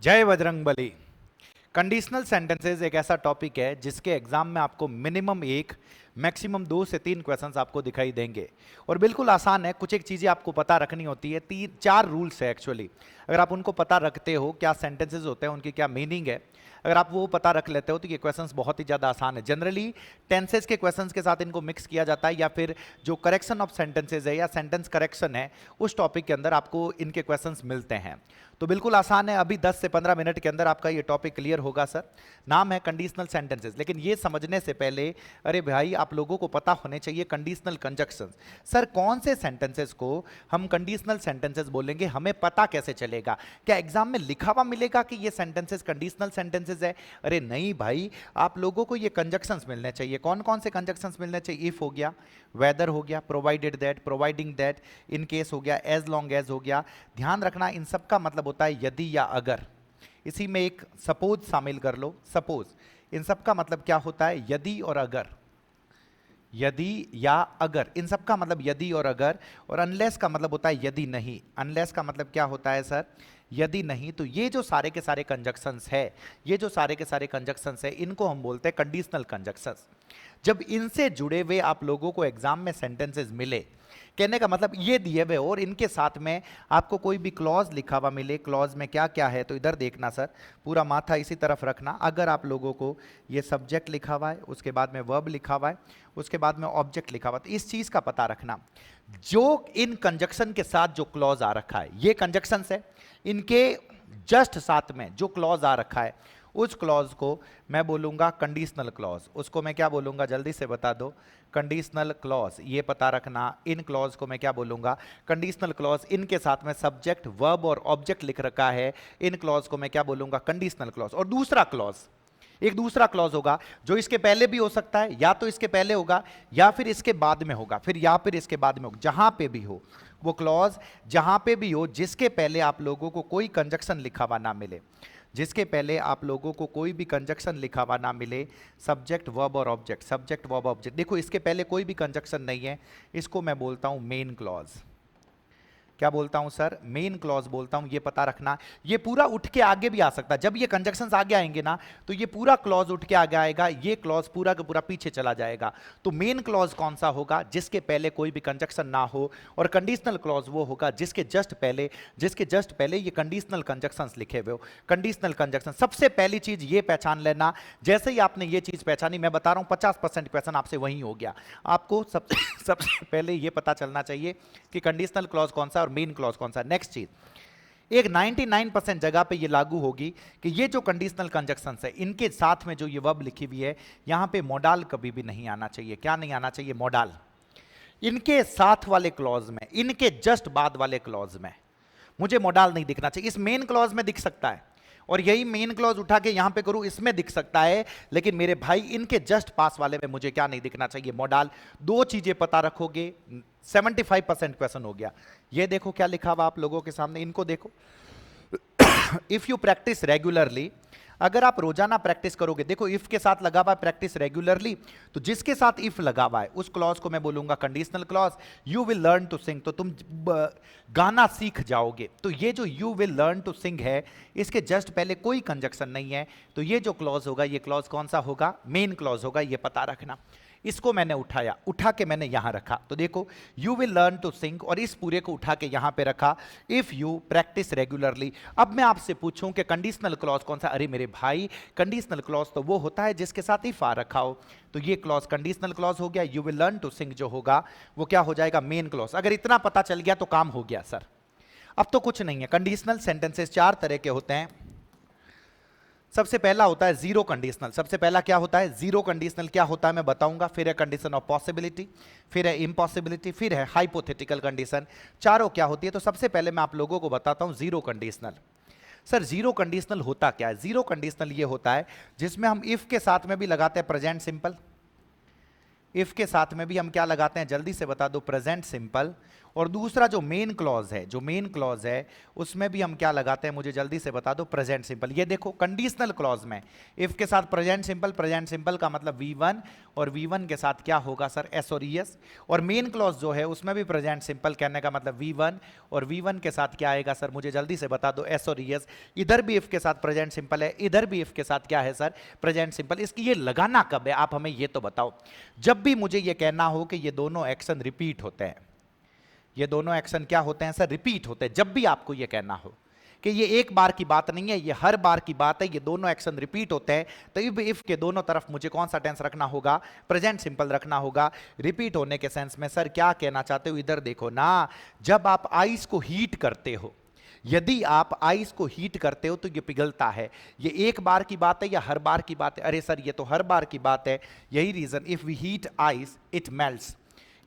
जय Bajrangbali. Conditional sentences एक ऐसा टॉपिक है जिसके एग्जाम में आपको मिनिमम एक मैक्सिमम 2 से 3 क्वेश्चंस आपको दिखाई देंगे और बिल्कुल आसान है। कुछ एक चीज़ें आपको पता रखनी होती है, 3-4 रूल्स है एक्चुअली। अगर आप उनको पता रखते हो, क्या सेंटेंसेस होते हैं, उनकी क्या मीनिंग है, अगर आप वो पता रख लेते हो तो ये क्वेश्चंस बहुत ही ज़्यादा आसान है। जनरली टेंसेस के क्वेश्चंस के साथ इनको मिक्स किया जाता है या फिर जो करेक्शन ऑफ सेंटेंसेस है या सेंटेंस करेक्शन है उस टॉपिक के अंदर आपको इनके क्वेश्चंस मिलते हैं। तो बिल्कुल आसान है। अभी 10 से 15 मिनट के अंदर आपका ये टॉपिक क्लियर होगा सर। नाम है कंडीशनल सेंटेंसेस। लेकिन ये समझने से पहले अरे भाई आप लोगों को पता होने चाहिए कंडीशनल कंजक्शंस। सर कौन से सेंटेंसेस को हम कंडीशनल सेंटेंसेस बोलेंगे, हमें पता कैसे चलेगा? क्या एग्जाम में लिखा हुआ मिलेगा कि ये सेंटेंसेस कंडीशनल सेंटेंसेस है? अरे नहीं भाई, आप लोगों को ये कंजक्शंस मिलने चाहिए। कौन कौन से कंजक्शंस मिलने चाहिए? इफ हो गया, वेदर हो गया, provided that, providing that, in case हो गया, एज लॉन्ग एज हो गया। ध्यान रखना इन सब का मतलब होता है यदि या अगर। इसी में एक सपोज शामिल कर लो, सपोज। इन सब का मतलब क्या होता है? यदि और अगर। यदि या अगर, इन सब का मतलब यदि और अगर। और अनलेस का मतलब होता है यदि नहीं। अनलेस का मतलब क्या होता है सर? यदि नहीं। तो ये जो सारे के सारे कंजक्शंस है, ये जो सारे के सारे कंजक्शंस है, इनको हम बोलते हैं कंडीशनल कंजक्शंस। जब इनसे जुड़े हुए आप लोगों को एग्जाम में सेंटेंसेस मिले, कहने का मतलब ये दिए हुए और इनके साथ में आपको कोई भी क्लॉज लिखा हुआ मिले, क्लॉज में क्या क्या है, तो इधर देखना सर, पूरा माथा इसी तरफ रखना। अगर आप लोगों को ये सब्जेक्ट लिखा हुआ है, उसके बाद में वर्ब लिखा हुआ है, उसके बाद में ऑब्जेक्ट लिखा हुआ है, तो इस चीज का पता रखना। जो इन कंजक्शन के साथ जो क्लॉज आ रखा है, ये कंजक्शंस है, इनके जस्ट साथ में जो क्लॉज आ रखा है उस क्लॉज को मैं बोलूंगा कंडीशनल क्लॉज। उसको मैं क्या बोलूंगा, जल्दी से बता दो? Conditional clause. ये पता रखना, इन क्लॉज को मैं क्या बोलूंगा? Conditional clause. इनके साथ में सब्जेक्ट, वर्ब और ऑब्जेक्ट लिख रखा है, इन क्लॉज को मैं क्या बोलूंगा? Conditional clause. और दूसरा क्लॉज, एक दूसरा क्लॉज होगा जो इसके पहले भी हो सकता है, या तो इसके पहले होगा या फिर इसके बाद में होगा, फिर या फिर इसके बाद में होगा। जहां पे भी हो वो क्लॉज, जहां पे भी हो जिसके पहले आप लोगों को कोई कंजक्शन लिखा हुआ ना मिले, जिसके पहले आप लोगों को कोई भी कंजक्शन लिखा हुआ ना मिले, सब्जेक्ट वर्ब और ऑब्जेक्ट, सब्जेक्ट वर्ब ऑब्जेक्ट। देखो इसके पहले कोई भी कंजक्शन नहीं है, इसको मैं बोलता हूं मेन क्लॉज। क्या बोलता हूं सर? मेन क्लॉज बोलता हूं। ये पता रखना, ये पूरा उठ के आगे भी आ सकता है। जब ये कंजक्शंस आगे आएंगे ना, तो ये पूरा क्लॉज उठ के आगे आएगा, ये क्लॉज पूरा का पूरा पीछे चला जाएगा। तो मेन क्लॉज कौन सा होगा? जिसके पहले कोई भी कंजक्शन ना हो। और कंडीशनल क्लॉज वो होगा जिसके जस्ट पहले ये कंडीशनल कंजक्शंस लिखे हुए हो। कंडीशनल कंजक्शन, सबसे पहली चीज ये पहचान लेना। जैसे ही आपने ये चीज पहचानी, मैं बता रहा हूं 50% क्वेश्चन आपसे वही हो गया। आपको सबसे पहले ये पता चलना चाहिए कि कंडीशनल क्लॉज कौन सा और मेन क्लॉज कौन सा। नेक्स्ट चीज, एक 99% जगह पे ये लागू होगी कि ये जो कंडीशनल कंजक्शंस है, इनके साथ में जो ये वर्ब लिखी हुई है, यहां पे मोडाल कभी भी नहीं आना चाहिए। क्या नहीं आना चाहिए? मोडाल। इनके साथ वाले क्लॉज में, इनके जस्ट बाद वाले क्लॉज में मुझे मोडाल नहीं दिखना चाहिए। इस मेन क्लॉज में दिख सकता है और यही मेन क्लॉज उठा के यहां पे करूं, इसमें दिख सकता है, लेकिन मेरे भाई इनके जस्ट पास वाले में मुझे क्या नहीं दिखना चाहिए? मोडाल। दो चीजें पता रखोगे, 75% क्वेश्चन हो गया। ये देखो क्या लिखा हुआ आप लोगों के सामने, इनको देखो। इफ यू प्रैक्टिस रेगुलरली, अगर आप रोजाना प्रैक्टिस करोगे, देखो इफ के साथ लगा हुआ है प्रैक्टिस रेगुलरली, तो जिसके साथ इफ लगा हुआ है उस क्लॉज को मैं बोलूंगा conditional clause. You will learn to sing, तो तुम गाना सीख जाओगे। तो ये जो you will learn to sing है, इसके जस्ट पहले कोई कंजक्शन नहीं है, तो ये जो क्लॉज होगा, ये क्लॉज कौन सा होगा? मेन क्लॉज होगा। ये पता रखना। इसको मैंने उठा के मैंने यहां रखा, तो देखो you will learn to sing, और इस पूरे को उठा के यहां पे रखा, इफ यू प्रैक्टिस रेगुलरली। अब मैं आपसे पूछूं कि कंडीशनल क्लॉज कौन सा? अरे मेरे भाई, कंडीशनल क्लॉज तो वो होता है जिसके साथ इफ आ रखा हो, तो ये क्लॉज कंडीशनल क्लॉज हो गया। You will learn to sing जो होगा वो क्या हो जाएगा? Main clause. अगर इतना पता चल गया तो काम हो गया सर। अब तो कुछ नहीं है। कंडीशनल सेंटेंसेस 4 तरह के होते हैं। सबसे पहला होता है जीरो कंडीशनल। सबसे पहला क्या होता है? Zero conditional. क्या होता है मैं बताऊंगा। फिर है कंडीशन ऑफ पॉसिबिलिटी, फिर है इम्पॉसिबिलिटी, फिर है हाइपोथेटिकल कंडीशन। चारों क्या होती है? तो सबसे पहले मैं आप लोगों को बताता हूं zero conditional. Sir zero conditional होता क्या है? जीरो कंडीशनल ये होता है जिसमें हम इफ के साथ में भी लगाते हैं प्रेजेंट सिंपल, इफ के साथ में भी हम क्या लगाते हैं? जल्दी से बता दो, प्रेजेंट सिंपल। और दूसरा जो मेन क्लॉज है, जो मेन क्लॉज है उसमें भी हम क्या लगाते हैं, मुझे जल्दी से बता दो, प्रेजेंट सिंपल। ये देखो कंडीशनल क्लॉज में इफ के साथ प्रेजेंट सिंपल का मतलब V1 और V1 के साथ क्या होगा सर, एस और ईएस। और मेन क्लॉज जो है उसमें भी प्रेजेंट सिंपल कहने का मतलब V1 और V1 के साथ क्या आएगा सर, मुझे जल्दी से बता दो, एस और ईएस। इधर भी इफ के साथ प्रेजेंट सिंपल है, इधर भी इफ के साथ क्या है सर, प्रेजेंट सिंपल। इसकी ये लगाना कब है आप हमें ये तो बताओ। जब भी मुझे ये कहना हो कि ये दोनों एक्शन रिपीट होते हैं, ये दोनों एक्शन क्या होते हैं सर, रिपीट होते हैं। जब भी आपको ये कहना हो कि ये एक बार की बात नहीं है, ये हर बार की बात है, ये दोनों एक्शन रिपीट होते हैं, तो इफ के दोनों तरफ मुझे कौन सा टेंस रखना होगा, प्रेजेंट सिंपल रखना होगा। रिपीट होने के सेंस में सर क्या कहना चाहते हो, इधर देखो ना, जब आप आइस को हीट करते हो, यदि आप आइस को हीट करते हो तो ये पिघलता है। ये एक बार की बात है या हर बार की बात है, अरे सर ये तो हर बार की बात है। यही reason, if we heat ice it melts,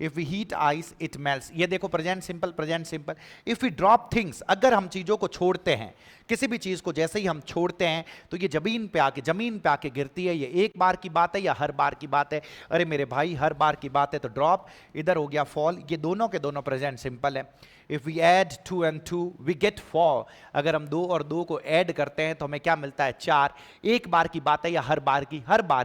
if we heat ice it melts. ये देखो present simple, present simple. If we drop things, अगर हम चीजों को छोड़ते हैं, किसी भी चीज को जैसे ही हम छोड़ते हैं तो ये जमीन पे आके गिरती है। ये एक बार की बात है या हर बार की बात है, अरे मेरे भाई हर बार की बात है, तो ड्रॉप इधर हो गया फॉल। ये दोनों के दोनों प्रेजेंट सिंपल है। If we add 2 and 2 we get 4, अगर हम 2 और 2 को ऐड करते हैं तो हमें क्या मिलता है, 4। एक बार की बात है या हर बार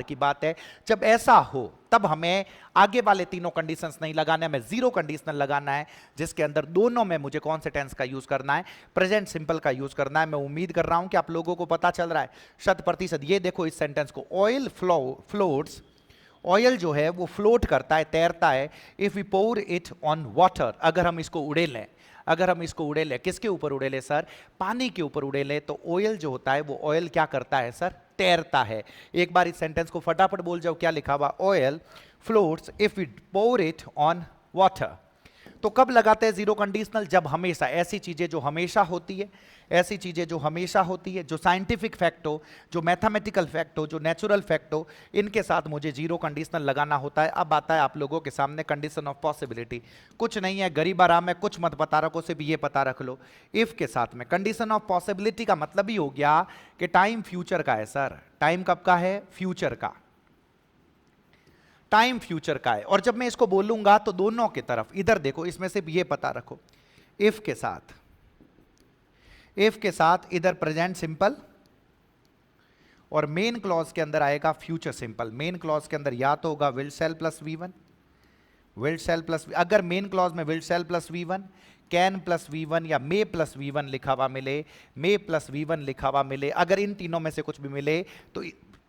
की बात है। जब ऐसा हो तब हमें आगे वाले तीनों कंडीशंस नहीं लगाना है, हमें जीरो कंडीशनल लगाना है, जिसके अंदर दोनों में मुझे कौन से टेंस का यूज करना है, प्रेजेंट सिंपल का यूज करना है। मैं उम्मीद कर रहा हूं कि आप लोगों को पता चल रहा है 100%। ये देखो इस सेंटेंस को, ऑयल फ्लोट्स, ऑयल जो है वो फ्लोट करता है, तैरता है। If we pour it on water, अगर हम इसको उड़े लें, अगर हम इसको उड़े लें, किसके ऊपर उड़े लें सर, पानी के ऊपर उड़े लें, तो ऑयल जो होता है वो ऑयल क्या करता है सर, तैरता है। एक बार इस सेंटेंस को फटाफट बोल जाओ, क्या लिखा हुआ, oil floats if we pour it on water. तो कब लगाते हैं जीरो कंडीशनल, जब हमेशा ऐसी चीजें जो हमेशा होती है, ऐसी चीजें जो हमेशा होती है, जो साइंटिफिक फैक्ट हो, जो मैथमेटिकल फैक्ट हो, जो नेचुरल फैक्ट हो, इनके साथ मुझे जीरो कंडीशनल लगाना होता है। अब आता है आप लोगों के सामने कंडीशन ऑफ पॉसिबिलिटी। कुछ नहीं है, गरीब आराम है, कुछ मत पता रखो, सिर्फ ये पता रख लो, इफ के साथ में कंडीशन ऑफ पॉसिबिलिटी का मतलब ही हो गया कि टाइम फ्यूचर का है सर। टाइम कब का है, फ्यूचर का, टाइम फ्यूचर का है। और जब मैं इसको बोलूंगा तो दोनों की तरफ, इधर देखो, इसमें सिर्फ ये पता रखो, इफ के साथ, इफ के साथ इधर प्रेजेंट सिंपल और मेन क्लॉज के अंदर आएगा फ्यूचर सिंपल। मेन क्लॉज के अंदर या तो होगा will shall plus V1, will shall plus, अगर मेन क्लॉज में will shall plus V1, can plus V1 या मे प्लस V1 लिखा हुआ मिले, मे प्लस V1 लिखा हुआ मिले, अगर इन तीनों में से कुछ भी मिले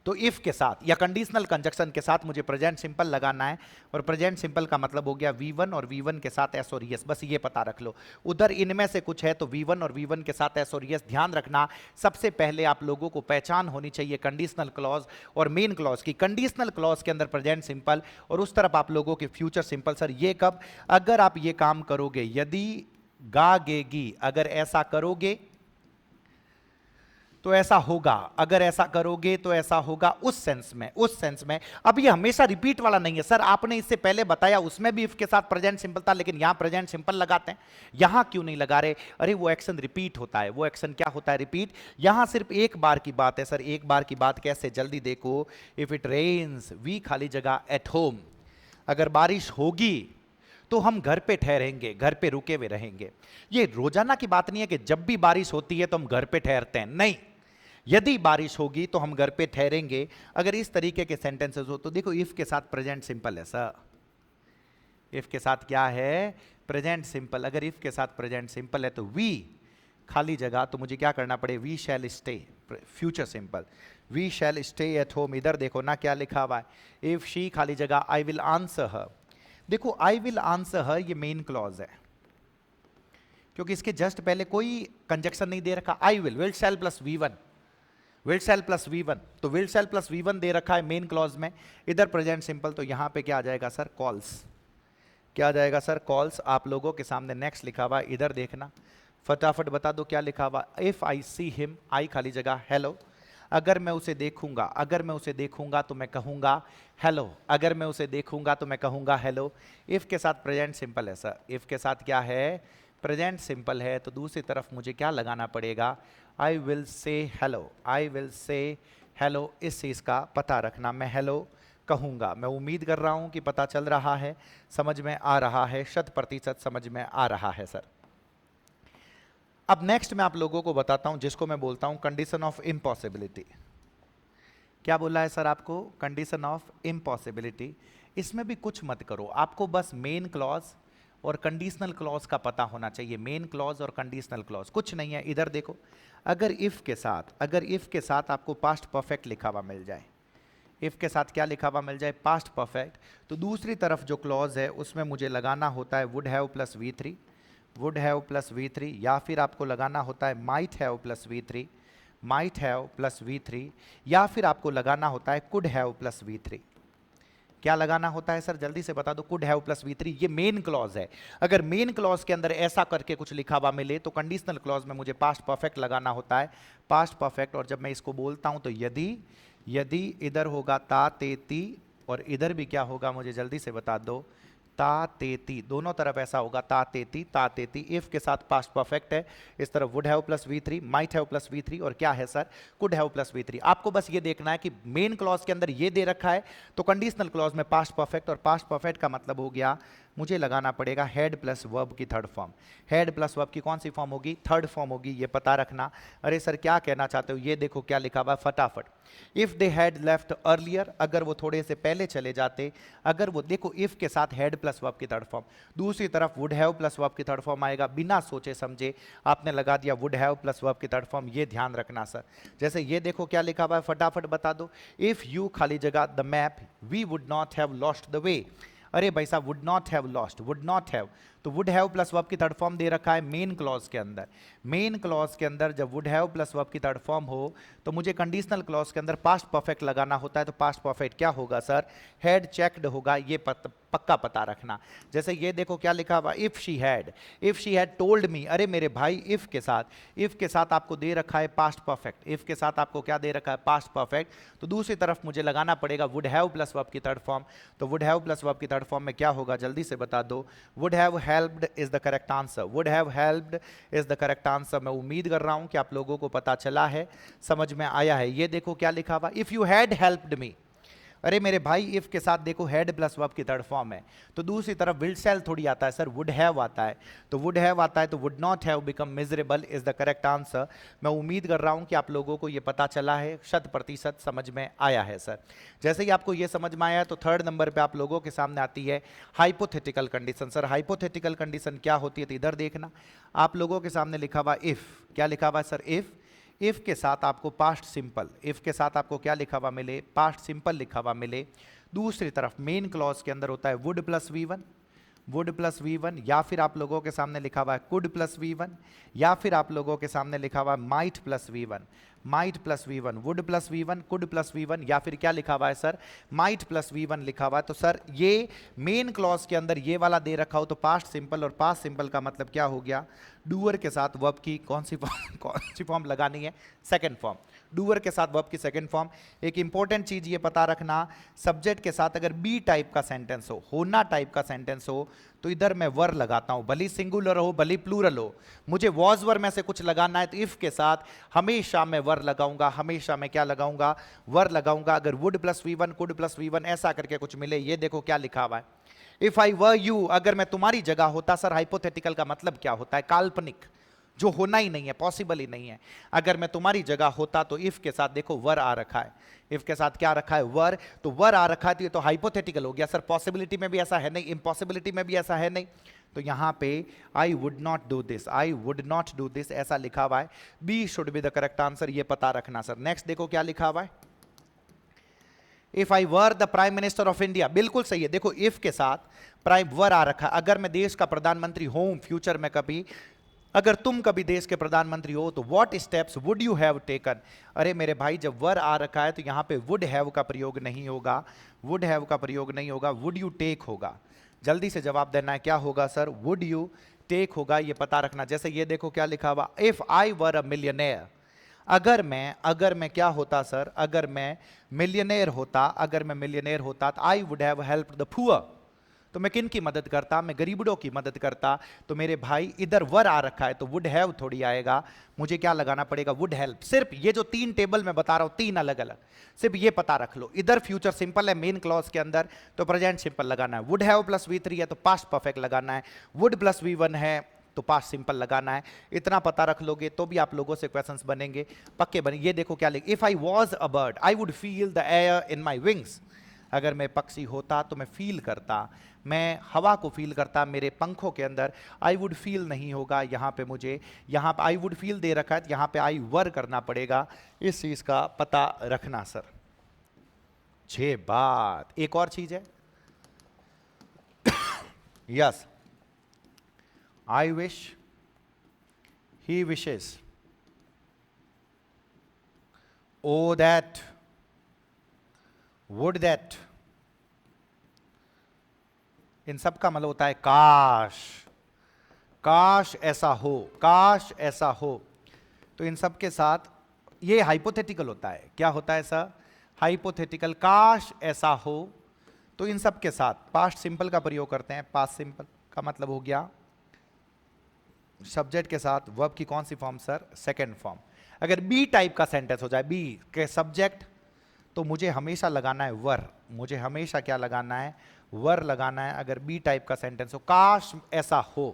तो इफ के साथ या कंडीशनल कंजक्शन के साथ मुझे प्रेजेंट सिंपल लगाना है। और प्रेजेंट सिंपल का मतलब हो गया V1 और V1 के साथ एस और एस, बस ये पता रख लो। उधर इनमें से कुछ है तो V1 और V1 के साथ एस और एस। ध्यान रखना, सबसे पहले आप लोगों को पहचान होनी चाहिए कंडीशनल क्लॉज और मेन क्लॉज की। कंडीशनल क्लॉज के अंदर प्रेजेंट सिंपल और उस तरफ आप लोगों के फ्यूचर सिंपल। सर ये कब, अगर आप ये काम करोगे, यदि गागेगी, अगर ऐसा करोगे तो ऐसा होगा, अगर ऐसा करोगे तो ऐसा होगा, उस सेंस में, उस सेंस में। अब ये हमेशा रिपीट वाला नहीं है सर, आपने इससे पहले बताया उसमें भी इफ के साथ प्रेजेंट सिंपल था, लेकिन यहां प्रेजेंट सिंपल लगाते हैं, यहां क्यों नहीं लगा रहे, अरे वो एक्शन रिपीट होता है, वो एक्शन क्या होता है, रिपीट। यहां सिर्फ एक बार की बात है सर, एक बार की बात कैसे, जल्दी देखो, इफ इट रेन्स वी खाली जगह एट होम, अगर बारिश होगी तो हम घर पे ठहरेंगे, घर पे रुके हुए रहेंगे। ये रोजाना की बात नहीं है कि जब भी बारिश होती है तो हम घर पे ठहरते हैं, नहीं, यदि बारिश होगी तो हम घर पे ठहरेंगे। अगर इस तरीके के सेंटेंसेस हो तो देखो, इफ के साथ प्रेजेंट सिंपल है सर, इफ के साथ क्या है, प्रेजेंट सिंपल। अगर इफ के साथ प्रेजेंट सिंपल है तो वी खाली जगह, तो मुझे क्या करना पड़े, we shall stay, future simple, we shall stay at home. इधर देखो ना क्या लिखा हुआ है, इफ शी खाली जगह आई विल आंसर हर। देखो आई विल आंसर हर ये मेन क्लॉज है, क्योंकि इसके जस्ट पहले कोई कंजक्शन नहीं दे रखा। I will shall plus V1, will shall plus V1, तो विल सेल प्लस V1 दे रखा है मेन क्लॉज में। इधर प्रेजेंट सिंपल, तो यहां पे क्या आ जाएगा सर, कॉल्स, क्या आ जाएगा सर, कॉल्स। आप लोगों के सामने नेक्स्ट लिखा हुआ, इधर देखना, फटाफट बता दो क्या लिखा हुआ, इफ आई सी हिम, आई खाली जगह हेलो, अगर मैं उसे देखूंगा, अगर मैं उसे देखूंगा तो मैं कहूंगा हेलो, अगर मैं उसे देखूंगा तो मैं कहूंगा हेलो। इफ के साथ प्रेजेंट सिंपल है सर, इफ के साथ क्या है, प्रेजेंट सिंपल है, तो दूसरी तरफ मुझे क्या लगाना पड़ेगा, I will say hello, I will say hello. इस चीज़ का पता रखना, मैं हेलो कहूंगा। मैं उम्मीद कर रहा हूं कि पता चल रहा है, समझ में आ रहा है, 100% समझ में आ रहा है सर। अब नेक्स्ट मैं आप लोगों को बताता हूं जिसको मैं बोलता हूं कंडीशन ऑफ इम्पॉसिबिलिटी। क्या बोला है सर आपको? Condition of impossibility. इसमें भी कुछ मत करो, आपको बस मेन क्लॉज और कंडीशनल क्लॉज का पता होना चाहिए। मेन क्लॉज और कंडीशनल क्लॉज, कुछ नहीं है। इधर देखो, अगर इफ के साथ आपको पास्ट परफेक्ट लिखा हुआ मिल जाए, इफ के साथ क्या लिखा हुआ मिल जाए? पास्ट परफेक्ट, तो दूसरी तरफ जो क्लॉज है उसमें मुझे लगाना होता है would have plus V3, would have plus V3, या फिर आपको लगाना होता है might have plus V3, might have plus V3, या फिर आपको लगाना होता है कुड हैव प्लस V3। क्या लगाना होता है सर? जल्दी से बता दो। कुड हैव प्लस V3, ये मेन क्लॉज है। अगर मेन क्लॉज के अंदर ऐसा करके कुछ लिखा हुआ मिले तो कंडीशनल क्लॉज में मुझे पास्ट परफेक्ट लगाना होता है, पास्ट परफेक्ट। और जब मैं इसको बोलता हूं तो यदि इधर होगा ता तेती और इधर भी क्या होगा, मुझे जल्दी से बता दो, ता तेती, दोनों तरफ ऐसा होगा ता तेती। इफ के साथ पास्ट परफेक्ट है, इस तरफ would have plus V3, might have plus V3, और क्या है sir? Could have plus V3। आपको बस ये देखना है कि मेन क्लॉज के अंदर ये दे रखा है तो कंडीशनल क्लॉज में पास्ट परफेक्ट, और पास्ट परफेक्ट का मतलब हो गया मुझे लगाना पड़ेगा हेड प्लस वर्ब की third form. Head plus verb की कौन सी फॉर्म होगी? थर्ड फॉर्म होगी, ये पता रखना। अरे सर क्या कहना चाहते हो? ये देखो क्या लिखा हुआ है फटाफट। If they had left earlier, अगर वो थोड़े से पहले चले जाते, अगर वो, देखो इफ के साथ हेड प्लस वर्ब की थर्ड फॉर्म, दूसरी तरफ वुड हैव प्लस वर्ब की थर्ड फॉर्म आएगा। बिना सोचे समझे आपने लगा दिया वुड हैव प्लस वर्ब की थर्ड फॉर्म, ये ध्यान रखना सर। जैसे ये देखो क्या लिखा हुआ है, फटाफट बता दो। इफ यू खाली जगह the map we would not have lost the way. अरे भाई साहब, would not have lost, would not have, तो वुड हैव प्लस वर्ब की थर्ड फॉर्म दे रखा है मेन क्लॉज के अंदर। मेन क्लॉज के अंदर जब वुड हैव प्लस वर्ब की थर्ड फॉर्म हो तो मुझे कंडीशनल क्लॉज के अंदर पास्ट परफेक्ट लगाना होता है। तो पास्ट परफेक्ट क्या होगा सर? हैड चेक्ड होगा, ये पक्का पता रखना। जैसे ये देखो क्या लिखा हुआ, if she had told me. अरे मेरे भाई, इफ के साथ आपको दे रखा है पास्ट परफेक्ट, इफ के साथ आपको क्या दे रखा है? Past perfect. तो दूसरी तरफ मुझे लगाना पड़ेगा वुड हैव प्लस वर्ब की थर्ड फॉर्म। तो वुड हैव प्लस वर्ब की थर्ड फॉर्म में क्या होगा, जल्दी से बता दो। Would have helped is the correct answer, would have helped is the correct answer. मैं उम्मीद कर रहा हूं कि आप लोगों को पता चला है, समझ में आया है। ये देखो क्या लिखा हुआ, if you had helped me. अरे मेरे भाई, इफ के साथ देखो हेड प्लस वर्ब की थर्ड फॉर्म है, तो दूसरी तरफ विल शैल थोड़ी आता है सर, वुड हैव आता है। तो वुड हैव आता है तो would not have become miserable is the correct answer. मैं उम्मीद कर रहा हूं कि आप लोगों को ये पता चला है, 100% समझ में आया है सर। जैसे ही आपको ये समझ में आया है तो थर्ड नंबर पे आप लोगों के सामने आती है hypothetical condition. Sir hypothetical condition क्या होती है? तो इधर देखना, आप लोगों के सामने लिखा हुआ इफ, क्या लिखा हुआ है सर? इफ के साथ आपको पास्ट सिंपल, इफ के साथ आपको क्या लिखा हुआ मिले? पास्ट सिंपल लिखा हुआ मिले। दूसरी तरफ मेन क्लॉज के अंदर होता है वुड प्लस V1, या फिर आप लोगों के सामने लिखा हुआ है कुड प्लस V1, या फिर आप लोगों के सामने लिखा हुआ है might plus V1, would plus V1, could plus V1, या फिर क्या लिखा हुआ है सर? माइट प्लस V1 लिखा हुआ है। तो सर ये मेन क्लॉज के अंदर ये वाला दे रखा हो तो पास्ट सिंपल, और पास्ट सिंपल का मतलब क्या हो गया? डूअर के साथ वर्ब की कौन सी फॉर्म लगानी है? Second form. डूअर के साथ वर्ब की सेकंड फॉर्म। एक इंपॉर्टेंट चीज ये पता रखना, सब्जेक्ट के साथ अगर बी टाइप का सेंटेंस हो, होना टाइप का सेंटेंस हो, तो इधर मैं वर लगाता हूं, भले सिंगुलर हो भले प्लूरल हो। मुझे वॉज वर में से कुछ लगाना है तो इफ के साथ हमेशा मैं वर लगाऊंगा, हमेशा मैं क्या लगाऊंगा? वर लगाऊंगा। अगर would plus V1, could plus V1 ऐसा करके कुछ मिले, ये देखो क्या लिखा हुआ है, इफ आई वर यू, अगर मैं तुम्हारी जगह होता। सर हाइपोथेटिकल का मतलब क्या होता है? काल्पनिक, जो होना ही नहीं है, पॉसिबल ही नहीं है। अगर मैं तुम्हारी जगह होता तो इफ के साथ देखो वर आ रखा है, इफ के साथ क्या रखा है? वर। तो वर आ रखा है तो ये तो हाइपोथेटिकल हो गया सर। पॉसिबिलिटी में भी ऐसा है नहीं, इम्पॉसिबिलिटी में भी ऐसा है नहीं। तो यहां पे I would not do this, ऐसा लिखा हुआ है। B should be the correct answer, ये पता रखना सर। नेक्स्ट देखो क्या लिखा हुआ है, if I were the prime minister of India, बिल्कुल सही है। देखो इफ के साथ प्राइम वर आ रखा है, अगर मैं देश का प्रधानमंत्री हूं फ्यूचर में कभी, अगर तुम कभी देश के प्रधानमंत्री हो तो what steps would you have taken. अरे मेरे भाई, जब वर आ रखा है तो यहां पे वुड हैव का प्रयोग नहीं होगा, वुड हैव का प्रयोग नहीं होगा, वुड यू टेक होगा। जल्दी से जवाब देना है, क्या होगा सर? वुड यू टेक होगा, ये पता रखना। जैसे ये देखो क्या लिखा हुआ, if I were a millionaire, अगर मैं क्या होता सर? अगर मैं मिलियनेयर होता तो I would have helped the poor. तो मैं किन की मदद करता, मैं गरीबों की मदद करता। तो मेरे भाई इधर वर आ रखा है तो वुड हैव थोड़ी आएगा, मुझे क्या लगाना पड़ेगा, वुड हेल्प। सिर्फ ये जो 3 टेबल मैं बता रहा हूं, 3 अलग अलग, सिर्फ ये पता रख लो। इधर फ्यूचर सिंपल है मेन क्लॉज के अंदर, तो प्रेजेंट सिंपल लगाना है। वुड हैव प्लस V3 है तो पास्ट परफेक्ट लगाना है। वुड प्लस V1 है तो पास्ट सिंपल लगाना है। इतना पता रख लोगे तो भी आप लोगों से क्वेश्चंस बनेंगे, पक्के बने। ये देखो क्या लिख, if I was a bird I would feel the air in my wings. अगर मैं पक्षी होता तो मैं फील करता, मैं हवा को फील करता मेरे पंखों के अंदर। आई वुड फील नहीं होगा, यहाँ पे मुझे, यहाँ पे आई वुड फील दे रखा है, यहाँ पे आई वर करना पड़ेगा। इस चीज का पता रखना सर। 6 बात। एक और चीज है, yes, I wish, he wishes, oh that, would that, इन सब का मतलब होता है काश, काश ऐसा हो, काश ऐसा हो। तो इन सब के साथ ये हाइपोथेटिकल होता है। क्या होता है सर? हाइपोथेटिकल, काश ऐसा हो। तो इन सब के साथ पास्ट सिंपल का प्रयोग करते हैं। पास्ट सिंपल का मतलब हो गया सब्जेक्ट के साथ वर्ब की कौन सी फॉर्म सर? Second form. अगर बी टाइप का सेंटेंस हो जाए, बी के सब्जेक्ट, तो मुझे हमेशा लगाना है वर। मुझे हमेशा क्या लगाना है? वर लगाना है। अगर बी टाइप का सेंटेंस हो, काश ऐसा हो,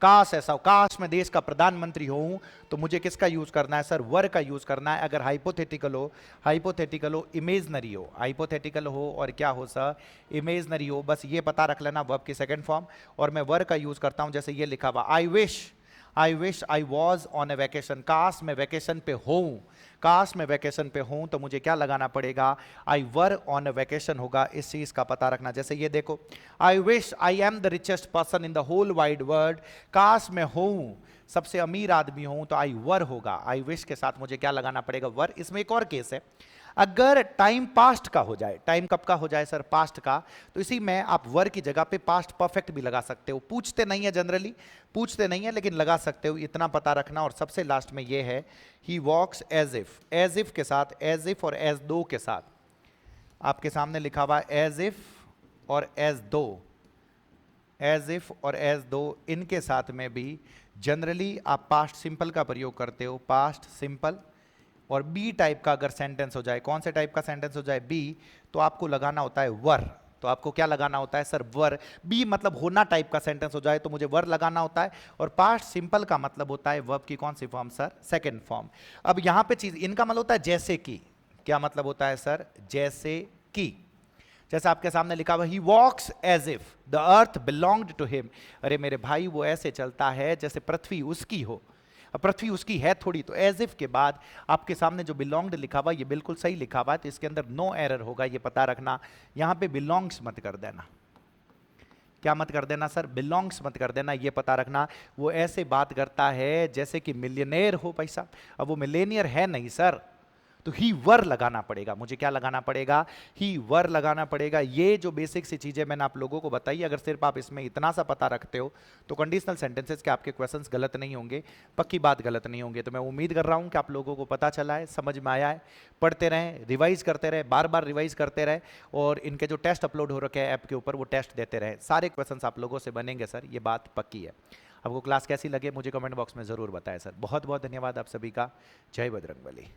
काश ऐसा हो, काश मैं देश का प्रधानमंत्री हूं, तो मुझे किसका यूज करना है सर? वर का यूज करना है। अगर हाइपोथेटिकल हो, हाइपोथेटिकल हो, इमेजनरी हो, हाइपोथेटिकल हो और क्या हो सर? इमेजनरी हो। बस ये पता रख लेना, वर्ब की सेकंड फॉर्म। और मैं वर का यूज करता हूं, जैसे ये लिखा हुआ, आई wish I was on A vacation. काश मैं वैकेशन पे हूं, काश मैं वैकेशन पे हूं, तो मुझे क्या लगाना पड़ेगा? आई वर ऑन ए वैकेशन होगा। इस चीज का पता रखना। जैसे ये देखो, I wish I am the richest person in the whole wide world. काश मैं हूं सबसे अमीर आदमी हूं, तो आई वर होगा। आई विश के साथ मुझे क्या लगाना पड़ेगा? वर। इसमें एक और केस है, अगर टाइम पास्ट का हो जाए, टाइम कब का हो जाए सर? पास्ट का, तो इसी में आप वर की जगह पे पास्ट परफेक्ट भी लगा सकते हो। पूछते नहीं है, जनरली पूछते नहीं है, लेकिन लगा सकते हो। इतना पता रखना। और सबसे लास्ट में ये है, he walks as if. As if के साथ, एज इफ और एज दो के साथ आपके सामने लिखा हुआ एज इफ और एज दो, एज इफ और एज दो, इनके साथ में भी जनरली आप पास्ट सिंपल का प्रयोग करते हो। Past simple. और बी टाइप का अगर सेंटेंस हो जाए, कौन से टाइप का सेंटेंस हो जाए? बी, तो आपको लगाना होता है वर। तो आपको क्या लगाना होता है सर? वर। बी मतलब होना टाइप का सेंटेंस हो जाए तो मुझे वर लगाना होता है। और पास्ट सिंपल का मतलब होता है वर्ब की कौन सी फॉर्म सर? Second form. अब यहां पे चीज, इनका मतलब होता है जैसे कि। क्या मतलब होता है सर? जैसे कि। जैसे आपके सामने लिखा हुआ, he walks as if the earth belonged to him. अरे मेरे भाई, वो ऐसे चलता है जैसे पृथ्वी उसकी हो। अब पृथ्वी उसकी है थोड़ी, तो एज इफ के बाद आपके सामने जो बिलोंग्ड लिखा हुआ, ये बिल्कुल सही लिखा हुआ है, तो इसके अंदर नो एरर होगा। ये पता रखना, यहां पे बिलोंग्स मत कर देना। क्या मत कर देना सर? बिलोंग्स मत कर देना। ये पता रखना, वो ऐसे बात करता है जैसे कि मिलियनेयर हो पैसा। अब वो मिलेनियर है नहीं सर, तो ही वर लगाना पड़ेगा। मुझे क्या लगाना पड़ेगा? ही वर लगाना पड़ेगा। ये जो बेसिक सी चीजें मैंने आप लोगों को बताई, अगर सिर्फ आप इसमें इतना सा पता रखते हो तो कंडीशनल सेंटेंसेस के आपके क्वेश्चंस गलत नहीं होंगे, पक्की बात गलत नहीं होंगे। तो मैं उम्मीद कर रहा हूं कि आप लोगों को पता चला है, समझ में आया है। पढ़ते रहें, रिवाइज करते रहे, बार बार रिवाइज करते रहे, और इनके जो टेस्ट अपलोड हो रखे हैं ऐप के ऊपर, वो टेस्ट देते रहे। सारे क्वेश्चंस आप लोगों से बनेंगे सर, ये बात पक्की है। आपको क्लास कैसी लगे मुझे कमेंट बॉक्स में जरूर बताएं सर। बहुत बहुत धन्यवाद आप सभी का। जय बजरंगबली।